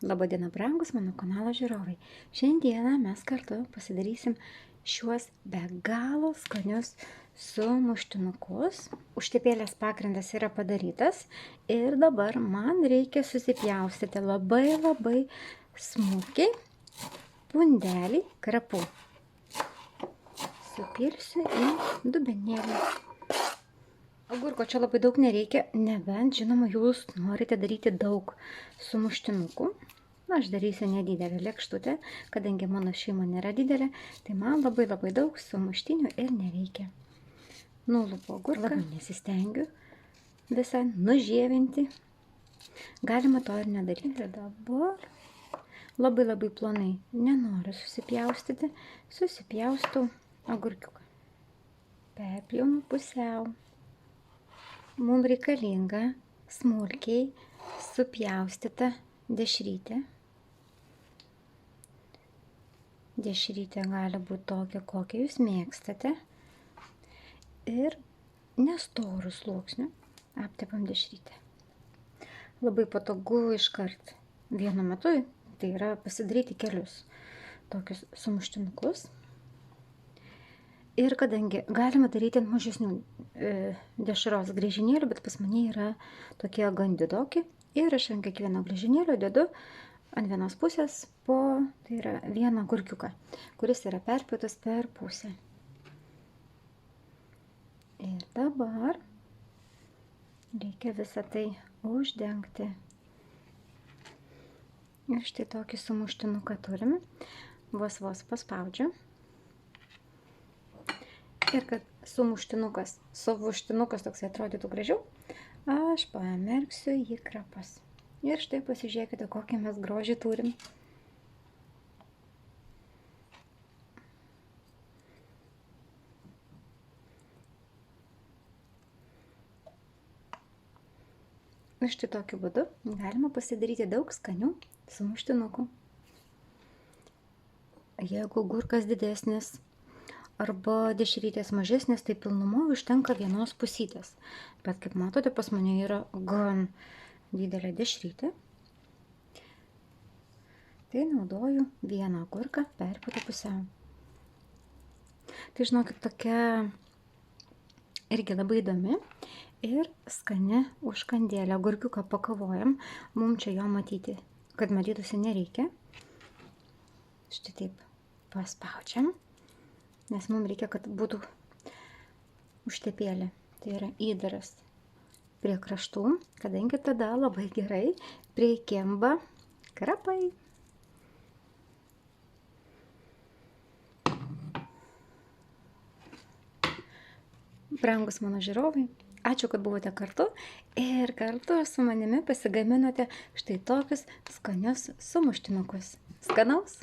Labadiena, brangus mano kanalo žiūrovai. Šiandieną mes kartu pasidarysim šiuos be galo skanius sumuštinukus. Užtepėlės pagrindas yra padarytas ir dabar man reikia susipjaustyti labai smulkiai pundelį krapų. Supilsiu į dubenėlį. Agurko čia labai daug nereikia, nebent, žinoma, jūs norite daryti daug sumuštinukų. Aš darysiu nedidelę lėkštutę, kadangi mano šeima nėra didelė, tai man labai daug sumuštinių ir nereikia. Nulupu agurką, labai nesistengiu visą nužievinti. Galima to ir nedaryti. Dabar labai plonai nenoriu susipjaustyti, susipjaustau agurkiuką. Perpjaunu pusiau. Mums reikalinga smulkiai supjaustyta dešrytė. Dešrytė gali būti tokia, kokią jūs mėgstate. Ir nestorų sluoksnių aptepam dešrytę. Labai patogu iškart vienu metu, tai yra pasidaryti kelius tokius sumuštinukus. Ir kadangi galima daryti ant mažesnių dešros griežinėlių, bet pas mane yra tokie gan didoki. Ir aš ant kiekvieno griežinėlio dedu ant vienos pusės po, tai yra vieną agurkiuką, kuris yra perpjautas per pusę. Ir dabar reikia visą tai uždengti. Ir štai tokį sumuštinuką turime. Vos paspaudžiu. Ir kad sumuštinukas toksai atrodytų gražiau, aš pamerksiu jį krapas. Ir štai pasižiūrėkite, kokį mes grožį turim. Ir štai tokiu būdu galima pasidaryti daug skanių sumuštinukų. Jeigu agurkas didesnis arba dešrytės mažesnės, tai pilnumo užtenka vienos pusytės. Bet kaip matote, pas mane yra gan didelė dešrytė. Tai naudoju vieną agurką perpjautą pusiau. Tai žinokit, tokia irgi labai įdomi ir skani užkandėlė. Agurkiuką pakavojam, mums čia jo matyti, kad matytųsi nereikia. Štai taip paspaudžiam. Nes mums reikia, kad būtų užtepėlė, tai yra įdaras prie kraštų, kadangi tada labai gerai prikimba krapai. Brangus mano žiūrovai, ačiū, kad buvote kartu ir kartu su manimi pasigaminote štai tokius skanius sumuštinukus. Skanaus!